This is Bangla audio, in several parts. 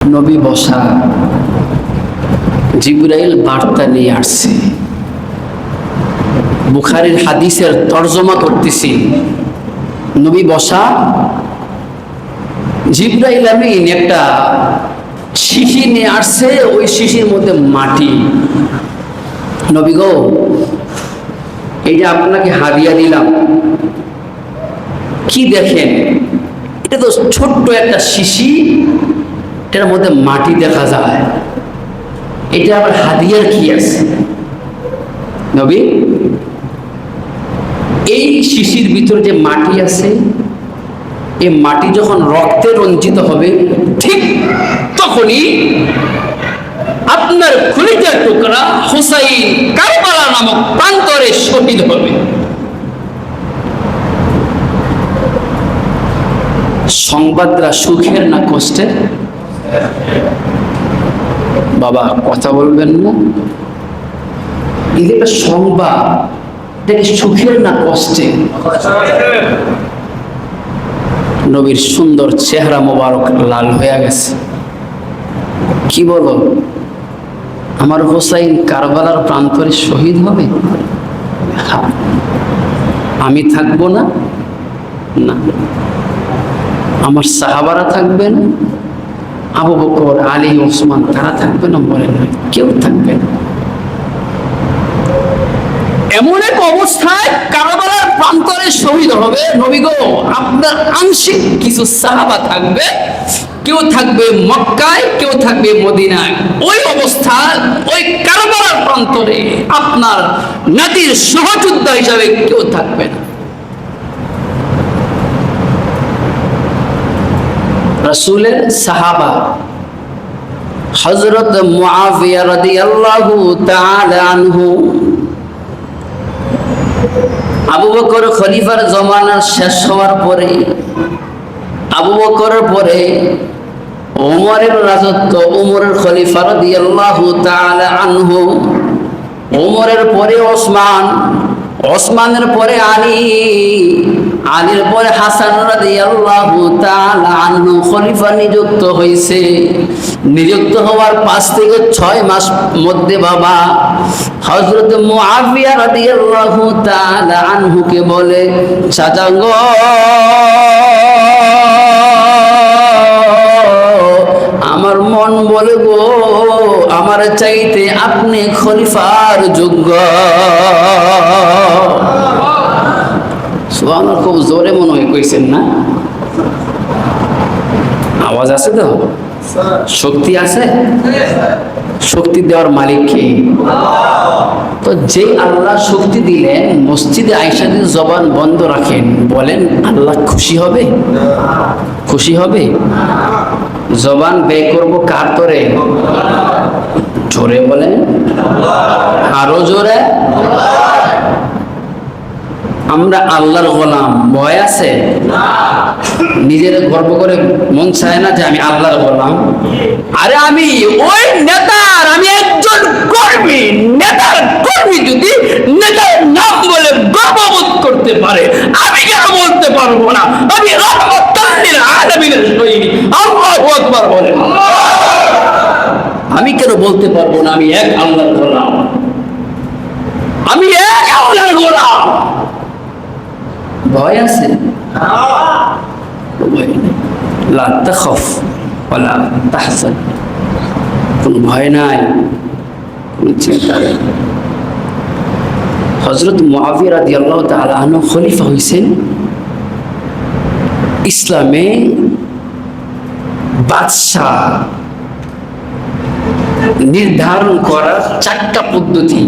নবী বসা, জিবরাইল বার্তা নিয়ে আসছে। বুখারীর হাদিসের তর্জমা করতেছি। নবী বসা, জিবরাইল আমিন একটা শিশি নিয়ে আসছে, ওই শিশির মধ্যে মাটি। নবী গো, এইটা আপনাকে হাদিয়া দিলাম। কি দেখেন, এটা তো ছোট্ট একটা শিশি, এটার মধ্যে মাটি দেখা যায়, এটা আবার হাদিয়ার কি আছে? নবী, এই শিশির ভিতরে যে মাটি আছে, এই মাটি যখন রক্তে রঞ্জিত হবে, ঠিক তখনই আপনার কলিজার টুকরা হুসাইন কারবালা নামক প্রান্তরে শহীদ হবে। সংবাদটা সুখের না কষ্টের? বাবা কথা বলবেন না? এই যে একটা সংবাদ, এটা কি সুখের না কষ্টের? নবীর সুন্দর চেহারা মোবারক লাল হয়ে গেছে। কি বলো, আমার হোসাইন কারবালার প্রান্তরে শহীদ হবে? আমি থাকবো না? না। আমার সাহাবারা থাকবে না? আবু বকর, আলী, ওসমান তারা থাকবে না? বলে না, কেউ থাকবে না। এমন এক অবস্থায় কারবালার প্রান্তরে শহীদ হবে। নবী গো, আপনার আংশিক কিছু সাহাবা থাকবে, কেউ থাকবে মক্কায়, কেউ থাকবে মদিনায়। ওই অবস্থায় ওই কারবালার প্রান্তরে আপনার নাতির সহযোদ্ধা হিসাবে কেউ থাকবে না। রাসূলের সাহাবা হযরত মুআবিয়া রাদিয়াল্লাহু তাআলা আনহু, আবু বকর খলিফার জমানার শেষ হওয়ার পরে, আবু বকরের পরে ওমরের রাজত্ব, ওমরের খলিফা রাদিয়াল্লাহু তাআলা আনহু, ওমরের পরে ওসমান, ওসমানের পরে আলী, আলীর পরে হাসান রাদিয়াল্লাহু তাআলা আনহু খলিফা নিযুক্ত হয়েছে। নিযুক্ত হওয়ার 5 থেকে 6 মাস মধ্যে বাবা হযরত মুআবিয়া রাদিয়াল্লাহু তাআলা আনহুকে বলে, চাচা গো, আমার মন বলে গো, আমার চাইতে আপনি খলিফার যোগ্য। সুবহানাল্লাহ, খুব জোরে মনে হয় কইছেন না? আওয়াজ আছে তো? শক্তি আছে? শক্তি দেওয়ার মালিক কে? তো যে আল্লাহ শক্তি দিলেন, মসজিদে আয়েশা যদি জবান বন্ধ রাখেন, বলেন আল্লাহ খুশি হবে? খুশি হবে? জবান ব্যয় করবো কার তরে? জোরে বলেন, আরো জোরে। আমরা আল্লাহর গোলাম, ভয় আছে? নিজের গর্ব করে মন চায় না যে আমি আল্লাহর গোলাম? আরে আমি ওই নেতার, আমি একজন কর্মী, নেতার কর্মী। যদি নেতার নাম বলে গর্ববোধ করতে পারে, আমি কেন বলতে পারবো না আমি রাহমাতুল লিল আলামিনের সৈনিক? আল্লাহু আকবার বলেন। আমি কেন বলতে পারবো না আমি এক আল্লাহর গোলাম? আমি এক আল্লাহর গোলাম। ভয় আছে? ভয় নেই। লা তাখাফ ওয়ালা তাহজান, কোনো ভয় নাই, কোনো চিন্তা নেই। হযরত মুআবিয়া রাদিয়াল্লাহু তাআলা আনহু খলিফা হইছেন। ইসলামে বাদশাহ নির্ধারণ করার 4টা পদ্ধতি।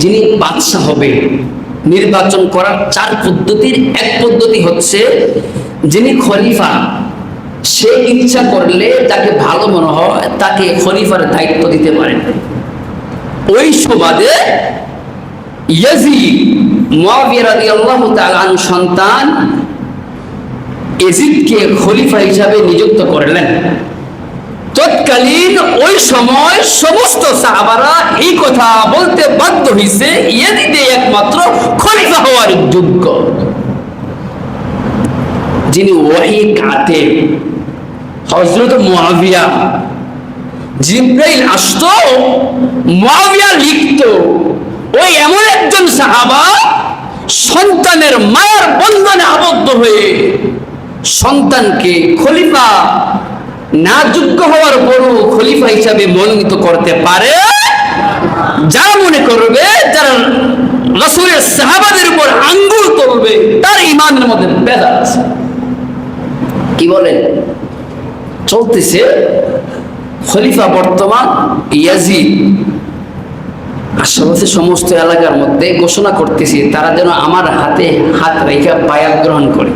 যিনি বাদশাহ হবে নির্বাচন করার 4 পদ্ধতির এক পদ্ধতি হচ্ছে, যিনি খলিফা, সে ইচ্ছা করলে যাকে ভালো মনে হয় তাকে খলিফার দায়িত্ব দিতে পারেন। ওই সুবাদে ইয়াজিদ, মুআবিয়া রাদিয়াল্লাহু তাআলা আনহু সন্তান ইয়াজিদকে খলিফা হিসাবে নিযুক্ত করলেন। তৎকালীন ওই সময় সমস্ত সাহাবারা এই কথা বলতে বাধ্য হয়েছে, ইয়াজিদ একমাত্র খলিফা হওয়ার যোগ্য, যিনি ওহী কাতেব, হযরত মুআবিয়া, জিবরাইল আসতো, মুআবিয়া লিখতো। ওই এমন একজন সাহাবা সন্তানের মায়ের বন্ধনে আবদ্ধ হয়ে সন্তানকে খলিফা না যোগ্য হওয়ার পরও খলিফা হিসাবে মনোনীত করতে পারে। যারা মনে করবে, যারা রাসূলের সাহাবাদের উপর আঙ্গুল তুলবে, তার ঈমানের মধ্যে ভেজাল আছে। কি বলেন? চলতেছে খলিফা বর্তমান ইয়াজিদ, আশেপাশে সমস্ত এলাকার মধ্যে ঘোষণা করতেছি তারা যেন আমার হাতে হাত রেখে বায়াত গ্রহণ করে।